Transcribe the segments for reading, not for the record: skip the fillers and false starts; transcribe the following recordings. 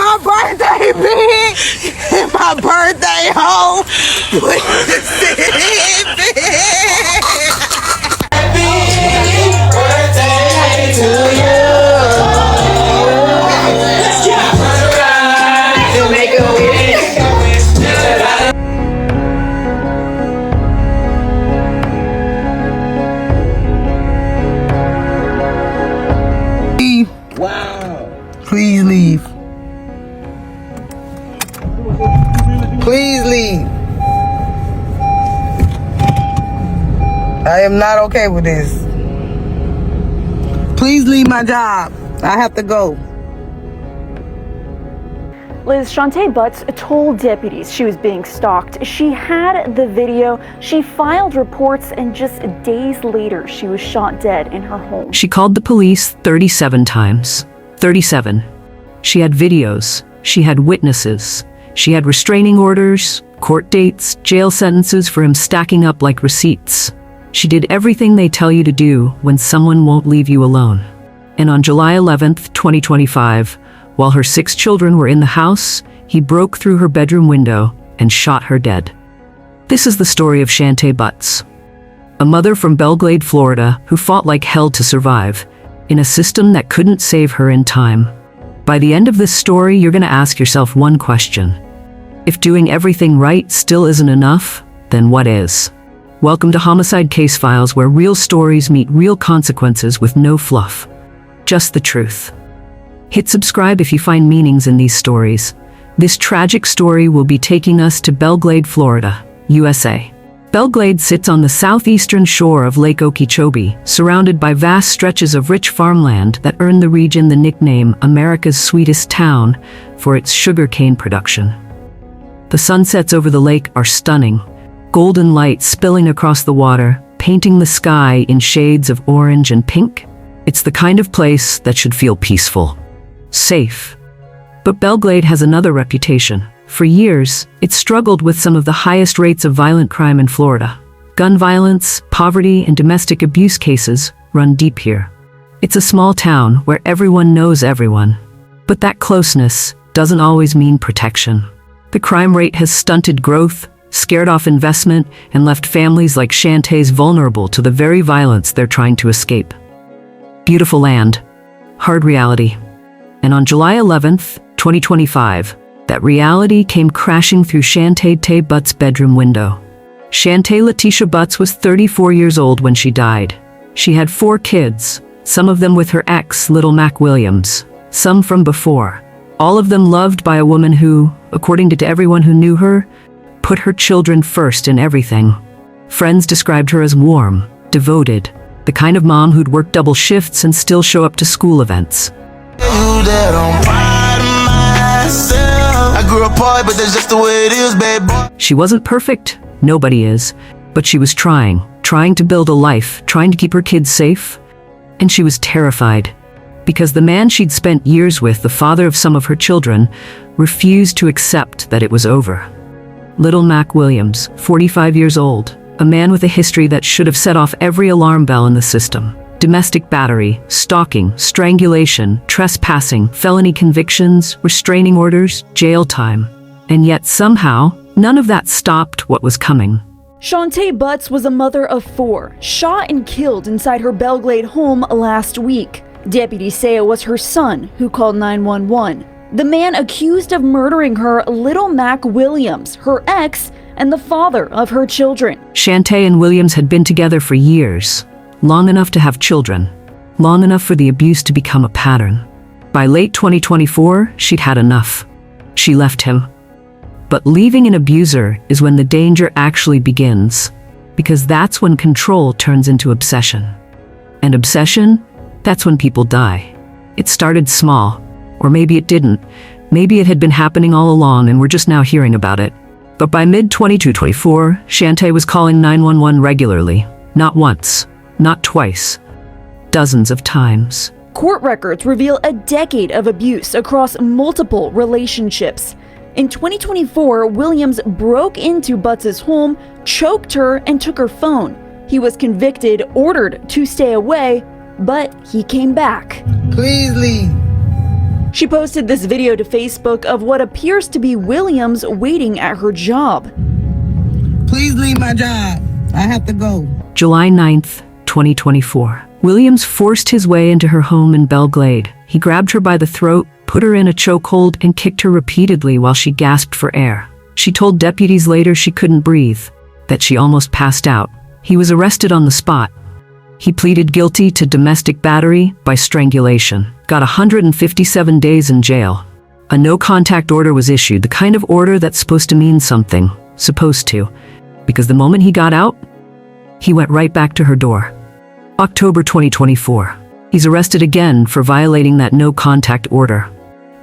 my birthday big and my birthday home. Happy birthday to you. Let's go. To make a wish. Wow. Please leave. Please leave. I am not okay with this. Please leave my job. I have to go. Liz, Shantay Butts told deputies she was being stalked. She had the video, she filed reports, and just days later, she was shot dead in her home. She called the police 37 times. 37. She had videos. She had witnesses. She had restraining orders, court dates, jail sentences for him stacking up like receipts. She did everything they tell you to do when someone won't leave you alone. And on July 11th, 2025, while her 6 children were in the house, he broke through her bedroom window and shot her dead. This is the story of Shantay Butts, a mother from Belle Glade, Florida, who fought like hell to survive in a system that couldn't save her in time. By the end of this story, you're going to ask yourself one question. If doing everything right still isn't enough, then what is? Welcome to Homicide Case Files, where real stories meet real consequences with no fluff. Just the truth. Hit subscribe if you find meanings in these stories. This tragic story will be taking us to Belle Glade, Florida, USA. Belle Glade sits on the southeastern shore of Lake Okeechobee, surrounded by vast stretches of rich farmland that earned the region the nickname America's Sweetest Town for its sugarcane production. The sunsets over the lake are stunning, golden light spilling across the water, painting the sky in shades of orange and pink. It's the kind of place that should feel peaceful, safe. But Belle Glade has another reputation. For years, it's struggled with some of the highest rates of violent crime in Florida. Gun violence, poverty, and domestic abuse cases run deep here. It's a small town where everyone knows everyone. But that closeness doesn't always mean protection. The crime rate has stunted growth, scared off investment, and left families like Shantay's vulnerable to the very violence they're trying to escape. Beautiful land, hard reality. And on July 11th, 2025, that reality came crashing through Shantay Butts' bedroom window. Shantay Letitia Butts was 34 years old when she died. She had 4 kids, some of them with her ex, Little Mack Williams, some from before. All of them loved by a woman who, according to everyone who knew her, put her children first in everything. Friends described her as warm, devoted, the kind of mom who'd work double shifts and still show up to school events. I grew up poor, but that's just the way it is, baby. She wasn't perfect, nobody is, but she was trying to build a life, trying to keep her kids safe. And she was terrified, because the man she'd spent years with, the father of some of her children, refused to accept that it was over. Little Mack Williams, 45 years old, a man with a history that should have set off every alarm bell in the system. Domestic battery, stalking, strangulation, trespassing, felony convictions, restraining orders, jail time. And yet somehow, none of that stopped what was coming. Shantay Butts was a mother of 4, shot and killed inside her Belle Glade home last week. Deputies say it was her son who called 911. The man accused of murdering her, Little Mack Williams, her ex, and the father of her children. Shantay and Williams had been together for years. Long enough to have children, long enough for the abuse to become a pattern. By late 2024, she'd had enough. She left him. But leaving an abuser is when the danger actually begins, because that's when control turns into obsession. And obsession, that's when people die. It started small, or maybe it didn't. Maybe it had been happening all along and we're just now hearing about it. But by mid-2024, Shantay was calling 911 regularly, not once. Not twice, dozens of times. Court records reveal a decade of abuse across multiple relationships. In 2024, Williams broke into Butts' home, choked her, and took her phone. He was convicted, ordered to stay away, but he came back. Please leave. She posted this video to Facebook of what appears to be Williams waiting at her job. Please leave my job. I have to go. July 9th, 2024. Williams forced his way into her home in Belle Glade. He grabbed her by the throat, put her in a chokehold, and kicked her repeatedly while she gasped for air. She told deputies later she couldn't breathe, that she almost passed out. He was arrested on the spot. He pleaded guilty to domestic battery by strangulation. Got 157 days in jail. A no-contact order was issued, the kind of order that's supposed to mean something. Supposed to. Because the moment he got out, he went right back to her door. October 2024. He's arrested again for violating that no-contact order.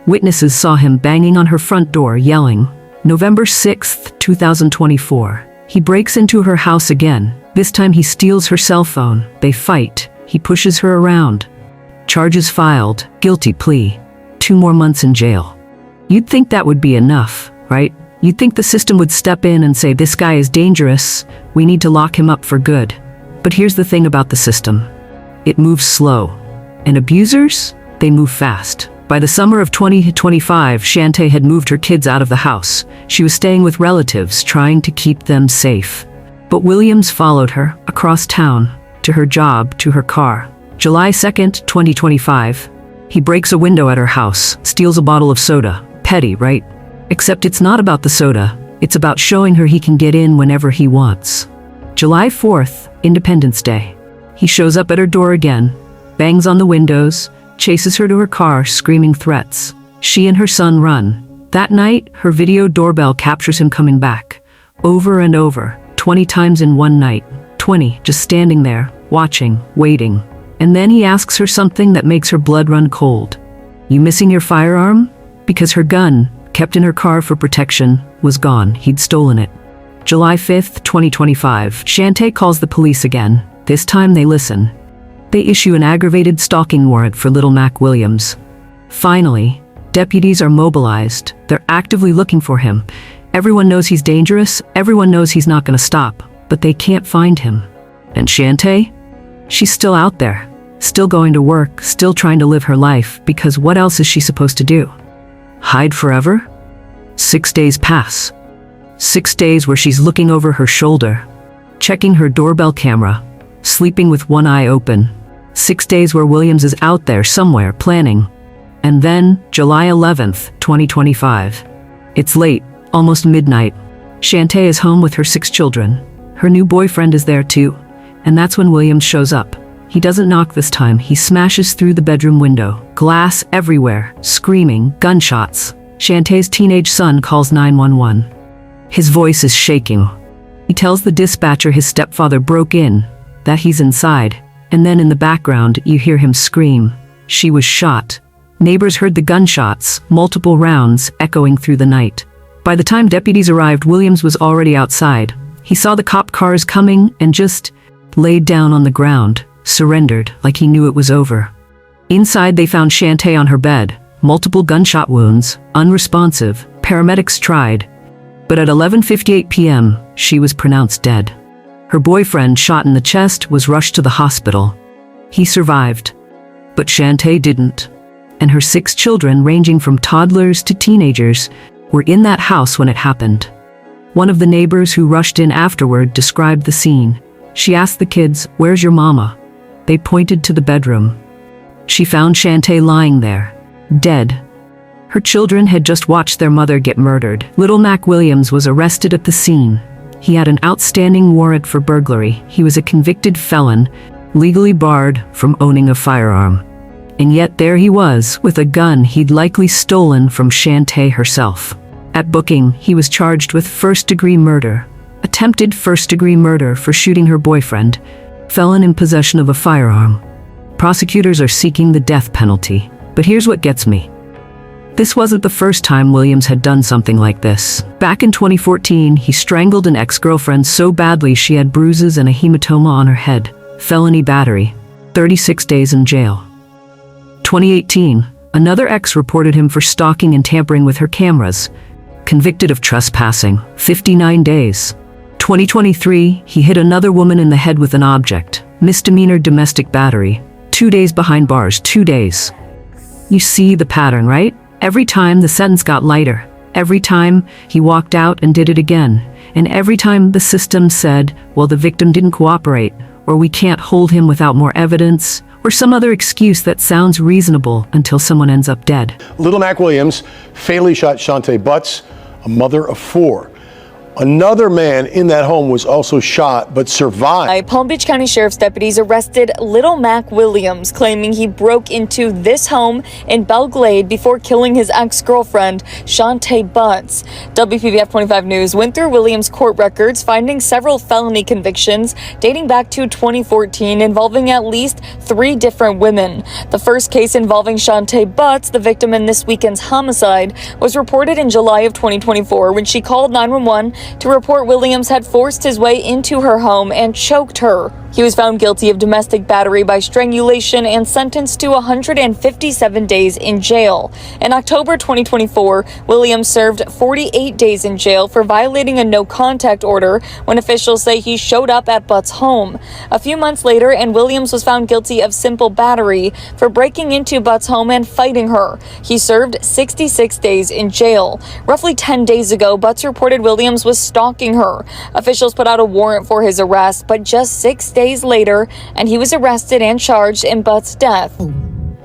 Witnesses saw him banging on her front door, yelling. November 6th, 2024. He breaks into her house again. This time he steals her cell phone. They fight. He pushes her around. Charges filed. Guilty plea. 2 more months in jail. You'd think that would be enough, right? You'd think the system would step in and say, this guy is dangerous. We need to lock him up for good. But here's the thing about the system. It moves slow. And abusers, they move fast. By the summer of 2025, Shantay had moved her kids out of the house. She was staying with relatives, trying to keep them safe. But Williams followed her across town, to her job, to her car. July 2nd, 2025. He breaks a window at her house, steals a bottle of soda. Petty, right? Except it's not about the soda. It's about showing her he can get in whenever he wants. July 4th, Independence Day. He shows up at her door again, bangs on the windows, chases her to her car, screaming threats. She and her son run. That night, her video doorbell captures him coming back. Over and over, 20 times in one night. 20, just standing there, watching, waiting. And then he asks her something that makes her blood run cold. You missing your firearm? Because her gun, kept in her car for protection, was gone. He'd stolen it. July 5th, 2025. Shantay calls the police again. This time they listen. They issue an aggravated stalking warrant for Little Mack Williams. Finally, deputies are mobilized. They're actively looking for him. Everyone knows he's dangerous. Everyone knows he's not going to stop. But they can't find him. And Shantay? She's still out there. Still going to work. Still trying to live her life. Because what else is she supposed to do? Hide forever? 6 days pass. 6 days where she's looking over her shoulder, checking her doorbell camera, sleeping with one eye open. 6 days where Williams is out there somewhere planning. And then, July 11th, 2025. It's late, almost midnight. Shantay is home with her 6 children. Her new boyfriend is there too. And that's when Williams shows up. He doesn't knock this time. He smashes through the bedroom window. Glass everywhere, screaming, gunshots. Shantay's teenage son calls 911. His voice is shaking. He tells the dispatcher his stepfather broke in, that he's inside. And then in the background, you hear him scream. She was shot. Neighbors heard the gunshots, multiple rounds echoing through the night. By the time deputies arrived, Williams was already outside. He saw the cop cars coming and just laid down on the ground, surrendered like he knew it was over. Inside, they found Shantay on her bed, multiple gunshot wounds, unresponsive. Paramedics tried, but at 11:58 p.m., she was pronounced dead. Her boyfriend, shot in the chest, was rushed to the hospital. He survived, but Shantay didn't. And her 6 children, ranging from toddlers to teenagers, were in that house when it happened. One of the neighbors who rushed in afterward described the scene. She asked the kids, "Where's your mama?" They pointed to the bedroom. She found Shantay lying there, dead. Her children had just watched their mother get murdered. Little Mack Williams was arrested at the scene. He had an outstanding warrant for burglary. He was a convicted felon, legally barred from owning a firearm. And yet there he was, with a gun he'd likely stolen from Shantay herself. At booking, he was charged with first-degree murder, attempted first-degree murder for shooting her boyfriend, felon in possession of a firearm. Prosecutors are seeking the death penalty. But here's what gets me. This wasn't the first time Williams had done something like this. Back in 2014, he strangled an ex-girlfriend so badly she had bruises and a hematoma on her head. Felony battery. 36 days in jail. 2018, another ex reported him for stalking and tampering with her cameras. Convicted of trespassing. 59 days. 2023, he hit another woman in the head with an object. Misdemeanor domestic battery. 2 days behind bars. 2 days. You see the pattern, right? Every time the sentence got lighter. Every time he walked out and did it again. And every time the system said, well, the victim didn't cooperate, or we can't hold him without more evidence, or some other excuse that sounds reasonable until someone ends up dead. Little Mack Williams fatally shot Shantay Butts, a mother of 4. Another man in that home was also shot but survived. Palm Beach County Sheriff's deputies arrested Little Mack Williams, claiming he broke into this home in Belle Glade before killing his ex-girlfriend, Shantay Butts. WPBF 25 News went through Williams' court records, finding several felony convictions dating back to 2014 involving at least 3 different women. The first case involving Shantay Butts, the victim in this weekend's homicide, was reported in July of 2024 when she called 911 to report Williams had forced his way into her home and choked her. He was found guilty of domestic battery by strangulation and sentenced to 157 days in jail. In October 2024, Williams served 48 days in jail for violating a no-contact order when officials say he showed up at Butts' home. A few months later, and Williams was found guilty of simple battery for breaking into Butts' home and fighting her. He served 66 days in jail. Roughly 10 days ago, Butts reported Williams was stalking her. Officials put out a warrant for his arrest, but just 6 days later, and he was arrested and charged in Butts' death.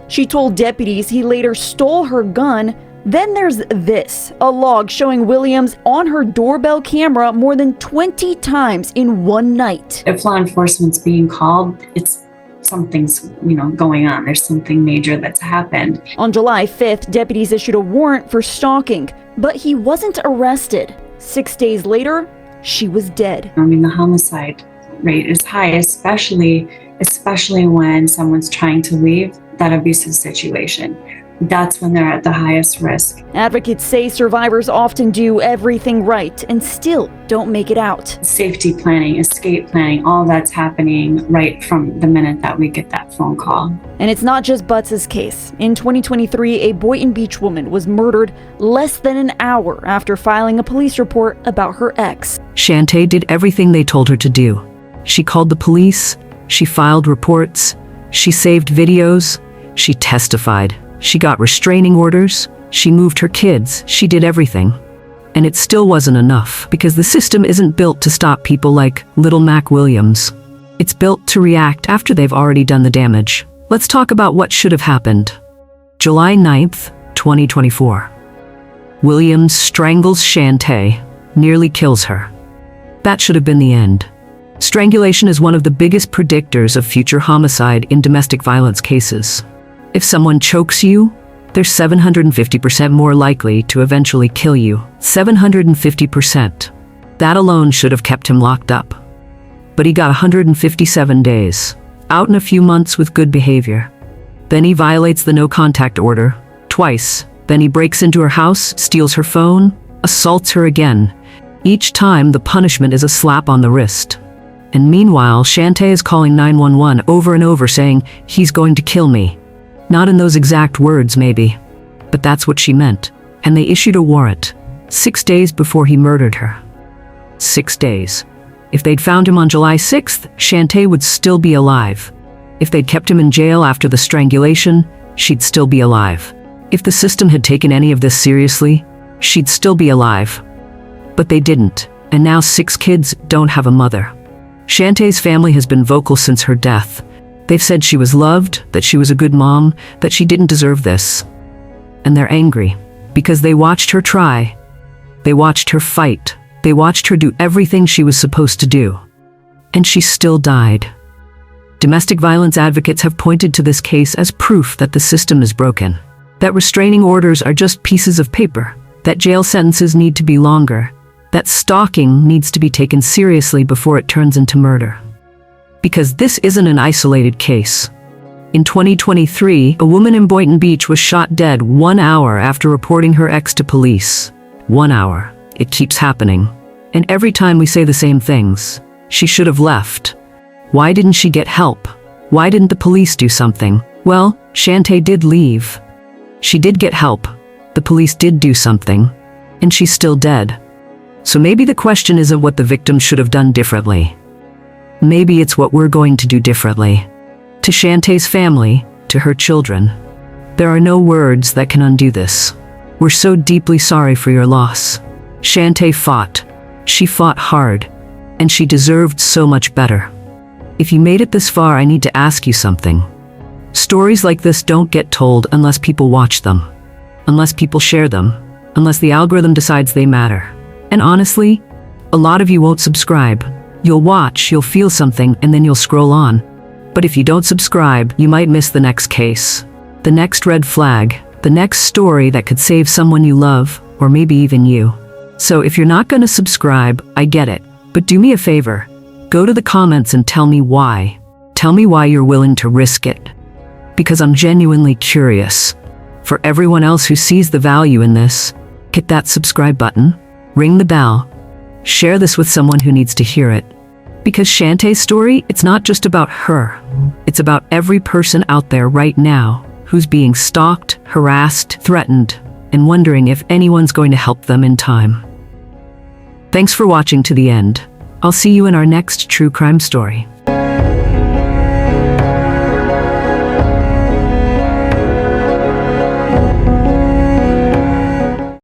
She told deputies he later stole her gun. Then there's this, a log showing Williams on her doorbell camera more than 20 times in one night. If law enforcement's being called, it's something's, going on. There's something major that's happened. On July 5th, deputies issued a warrant for stalking, but he wasn't arrested. 6 days later, she was dead. The homicide rate is high, especially when someone's trying to leave that abusive situation. That's when they're at the highest risk. Advocates say survivors often do everything right and still don't make it out. Safety planning, escape planning, all that's happening right from the minute that we get that phone call. And it's not just Butts' case. In 2023, a Boynton Beach woman was murdered less than an hour after filing a police report about her ex. Shante did everything they told her to do. She called the police, she filed reports, she saved videos, she testified, she got restraining orders, she moved her kids, she did everything. And it still wasn't enough, because the system isn't built to stop people like Little Mack Williams. It's built to react after they've already done the damage. Let's talk about what should have happened. July 9th, 2024. Williams strangles Shantay, nearly kills her. That should have been the end. Strangulation is one of the biggest predictors of future homicide in domestic violence cases. If someone chokes you, they're 750% more likely to eventually kill you. 750%. That alone should have kept him locked up. But he got 157 days, out in a few months with good behavior. Then he violates the no-contact order, twice. Then he breaks into her house, steals her phone, assaults her again. Each time, the punishment is a slap on the wrist. And meanwhile, Shantay is calling 911 over and over saying, he's going to kill me. Not in those exact words, maybe, but that's what she meant. And they issued a warrant, 6 days before he murdered her. 6 days. If they'd found him on July 6th, Shantay would still be alive. If they'd kept him in jail after the strangulation, she'd still be alive. If the system had taken any of this seriously, she'd still be alive. But they didn't, and now 6 kids don't have a mother. Shantay's family has been vocal since her death. They've said she was loved, that she was a good mom, that she didn't deserve this. And they're angry, because they watched her try. They watched her fight. They watched her do everything she was supposed to do. And she still died. Domestic violence advocates have pointed to this case as proof that the system is broken. That restraining orders are just pieces of paper. That jail sentences need to be longer. That stalking needs to be taken seriously before it turns into murder. Because this isn't an isolated case. In 2023, a woman in Boynton Beach was shot dead 1 hour after reporting her ex to police. 1 hour. It keeps happening. And every time we say the same things. She should have left. Why didn't she get help? Why didn't the police do something? Well, Shantay did leave. She did get help. The police did do something. And she's still dead. So maybe the question isn't what the victim should have done differently. Maybe it's what we're going to do differently. To Shantay's family, to her children. There are no words that can undo this. We're so deeply sorry for your loss. Shante fought. She fought hard, and she deserved so much better. If you made it this far, I need to ask you something. Stories like this don't get told unless people watch them, unless people share them, unless the algorithm decides they matter. And honestly, a lot of you won't subscribe. You'll watch, you'll feel something, and then you'll scroll on. But if you don't subscribe, you might miss the next case, the next red flag, the next story that could save someone you love, or maybe even you. So if you're not going to subscribe, I get it. But do me a favor. Go to the comments and tell me why. Tell me why you're willing to risk it. Because I'm genuinely curious. For everyone else who sees the value in this, hit that subscribe button, ring the bell, share this with someone who needs to hear it. Because Shantae's story, it's not just about her. It's about every person out there right now who's being stalked, harassed, threatened, and wondering if anyone's going to help them in time. Thanks for watching to the end. I'll see you in our next true crime story.